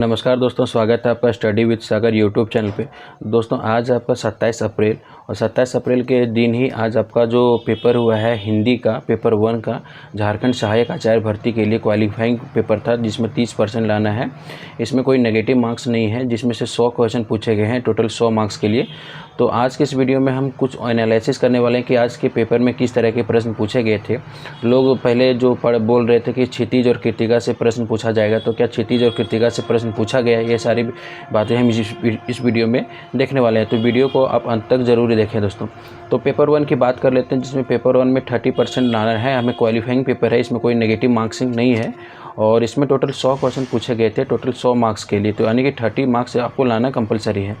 नमस्कार दोस्तों, स्वागत है आपका study with Sagar YouTube channel पे। दोस्तों आज आपका 27 अप्रैल और 27 अप्रैल के दिन ही आज आपका जो पेपर हुआ है हिंदी का पेपर 1 का झारखंड सहायक आचार्य भर्ती के लिए क्वालिफाइंग पेपर था, जिसमें 30% लाना है। इसमें कोई नेगेटिव मार्क्स नहीं है, जिसमें से 100 क्वेश्चन पूछे गए हैं टोटल 100 मार्क्स के लिए। तो आज के इस वीडियो में हम कुछ एनालिसिस करने वाले हैं कि आज के पेपर में किस तरह के प्रश्न पूछे गए थे। लोग पहले जो बोल रहे थे कि क्षितिज और कृत्तिका से प्रश्न पूछा जाएगा, तो क्या क्षितिज और कृत्तिका से प्रश्न पूछा गया है, ये सारी बातें हम इस वीडियो में देखने वाले हैं। तो वीडियो को आप अंत तक ज़रूर देखें दोस्तों। तो पेपर 1 की बात कर लेते हैं, जिसमें पेपर 1 में 30% लाना है हमें। क्वालिफाइंग पेपर है, इसमें कोई नेगेटिव मार्क्सिंग नहीं है और इसमें टोटल 100 क्वेश्चन पूछे गए थे, टोटल 100 मार्क्स के लिए। तो यानी कि 30 मार्क्स आपको लाना कंपलसरी है।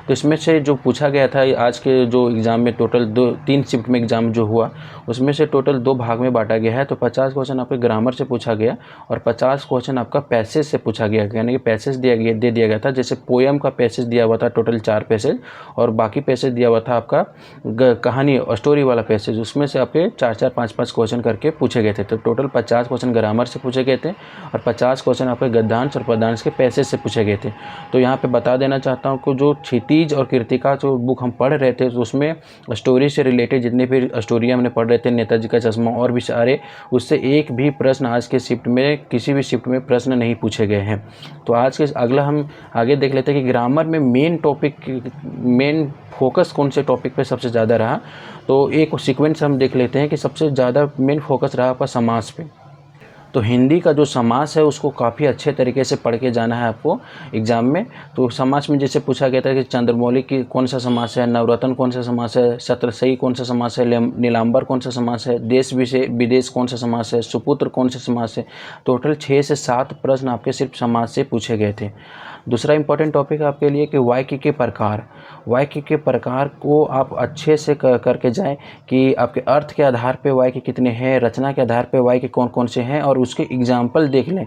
तो इसमें से जो पूछा गया था आज के जो एग्ज़ाम में, टोटल 3 शिफ्ट में एग्ज़ाम जो हुआ, उसमें से टोटल 2 भाग में बांटा गया है। तो 50 क्वेश्चन आपके ग्रामर से पूछा गया और 50 क्वेश्चन आपका पैसेज से पूछा गया, यानी कि पैसेज दे दिया गया था। जैसे पोएम का पैसेज दिया हुआ था टोटल 4 पैसेज, और बाकी पैसेज दिया हुआ था आपका कहानी स्टोरी वाला पैसेज, उसमें से आपके 4-4, 5-5 क्वेश्चन करके पूछे गए थे। तो टोटल 50 क्वेश्चन ग्रामर से पूछे गए थे और 50 क्वेश्चन आपके गद्यांश और पद्यांश के पैसेज से पूछे गए थे। तो यहाँ पे बता देना चाहता हूँ कि जो क्षितिज और कृत्तिका जो बुक हम पढ़ रहे थे, तो उसमें स्टोरी से रिलेटेड जितने भी स्टोरी हमने पढ़ रहे थे, नेताजी का चश्मा और भी सारे, उससे एक भी प्रश्न आज के शिफ्ट में, किसी भी शिफ्ट में प्रश्न नहीं पूछे गए हैं। तो आज के अगला हम आगे देख लेते हैं कि ग्रामर में मेन फोकस कौन से टॉपिक पे सबसे ज़्यादा रहा। तो एक सीक्वेंस हम देख लेते हैं कि सबसे ज़्यादा मेन फोकस रहा आपका समास पे। तो हिंदी का जो समास है उसको काफ़ी अच्छे तरीके से पढ़ के जाना है आपको एग्ज़ाम में। तो समास में जैसे पूछा गया था कि चंद्रमौली की कौन सा समास है, नवरत्न कौन सा समास है, शत्रसई कौन सा समास है, नीलांबर कौन सा समास है, देश विदेश कौन सा समास है, सुपुत्र कौन सा समास है। टोटल 6 से 7 प्रश्न आपके सिर्फ समास से पूछे गए थे। दूसरा इंपॉर्टेंट टॉपिक आपके लिए कि वाक्य के प्रकार को आप अच्छे से करके जाएं कि आपके अर्थ के आधार पे वाक्य कितने हैं, रचना के आधार पे वाक्य कौन कौन से हैं, और उसके एग्जाम्पल देख लें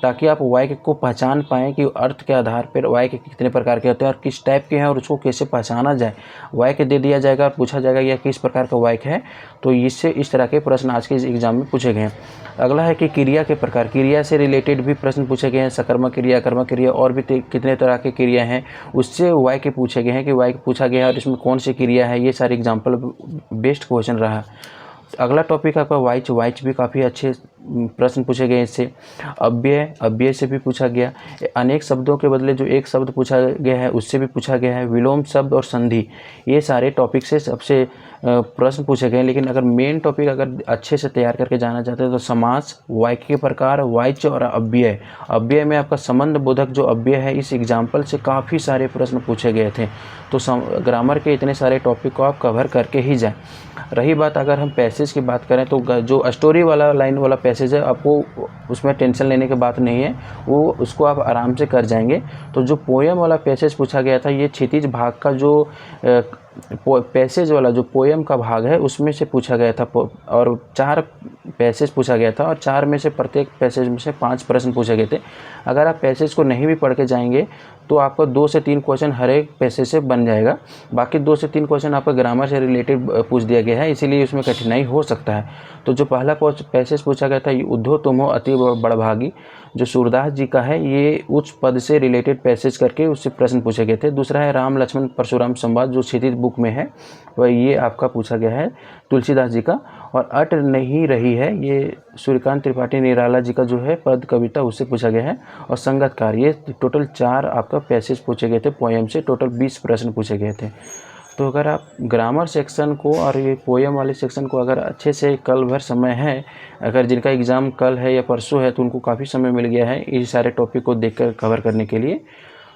ताकि आप वाक्य को पहचान पाएँ कि अर्थ के आधार पर वाक्य कितने प्रकार के होते हैं और किस टाइप के हैं, और उसको कैसे पहचाना जाए। वाक्य दे दिया जाएगा और पूछा जाएगा यह किस प्रकार का वाक्य है। तो इससे इस तरह के प्रश्न आज के एग्जाम में पूछे गए हैं। अगला है कि क्रिया के प्रकार, क्रिया से रिलेटेड भी प्रश्न पूछे गए हैं। सकर्मक क्रिया, कर्मक क्रिया और भी कितने तरह की क्रिया हैं, उससे वाक्य पूछे गए हैं कि वाक्य पूछा गया है और इसमें कौन सी क्रिया है। ये सारे एग्जाम्पल बेस्ट क्वेश्चन रहा। अगला टॉपिक आपका वाइच भी काफ़ी अच्छे प्रश्न पूछे गए इससे। अव्यय से भी पूछा गया। अनेक शब्दों के बदले जो एक शब्द पूछा गया है उससे भी पूछा गया है। विलोम शब्द और संधि, ये सारे टॉपिक से सबसे प्रश्न पूछे गए। लेकिन अगर मेन टॉपिक अगर अच्छे से तैयार करके जाना चाहते हैं तो समास, वाक्य के प्रकार, वाइच और अव्यय में आपका संबंध बोधक जो अव्यय है, इस एग्जाम्पल से काफ़ी सारे प्रश्न पूछे गए थे। तो ग्रामर के इतने सारे टॉपिक को आप कवर करके ही जाएं। रही बात अगर हम पैसेज की बात करें तो जो स्टोरी वाला लाइन वाला पैसेज है, आपको उसमें टेंशन लेने की बात नहीं है, वो उसको आप आराम से कर जाएंगे। तो जो पोएम वाला पैसेज पूछा गया था, ये क्षितिज भाग का जो पैसेज वाला जो पोएम का भाग है उसमें से पूछा गया था, और 4 पैसेज पूछा गया था और 4 में से प्रत्येक पैसेज में से 5 प्रश्न पूछे गए थे। अगर आप पैसेज को नहीं भी पढ़ के जाएंगे तो आपका 2 से 3 क्वेश्चन हर एक पैसेज से बन जाएगा। बाकी 2 से 3 क्वेश्चन आपका ग्रामर से रिलेटेड पूछ दिया गया है, इसीलिए उसमें कठिनाई हो सकता है। तो जो पहला पैसेज पूछा गया था, ये उद्धो तुम हो अति बड़भागी, जो सूरदास जी का है, ये उच्च पद से रिलेटेड पैसेज करके उससे प्रश्न पूछे गए थे। दूसरा है राम लक्ष्मण परशुराम संवाद, जो क्षितिज बुक में है, वह ये आपका पूछा गया है तुलसीदास जी का। और अट नहीं रही है, ये सूर्यकांत त्रिपाठी निराला जी का जो है पद कविता, उससे पूछा गया है। और संगतकार, ये टोटल 4 आपका पैसेज पूछे गए थे पोएम से, टोटल 20 प्रश्न पूछे गए थे। तो अगर आप ग्रामर सेक्शन को और ये पोएम वाले सेक्शन को अगर अच्छे से कल भर समय है, अगर जिनका एग्ज़ाम कल है या परसों है, तो उनको काफ़ी समय मिल गया है इस सारे टॉपिक को देखकर कवर करने के लिए।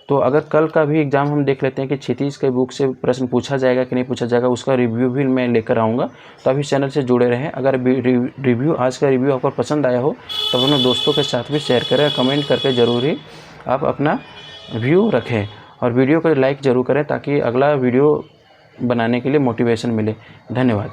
तो अगर कल का भी एग्ज़ाम हम देख लेते हैं कि क्षितिज के बुक से प्रश्न पूछा जाएगा कि नहीं पूछा जाएगा, उसका रिव्यू भी मैं लेकर आऊँगा। तो अभी चैनल से जुड़े रहें। अगर आज का रिव्यू आपको पसंद आया हो तो अपने दोस्तों के साथ भी शेयर करें, कमेंट करके ज़रूर ही आप अपना व्यू रखें और वीडियो को लाइक ज़रूर करें ताकि अगला वीडियो बनाने के लिए मोटिवेशन मिले। धन्यवाद।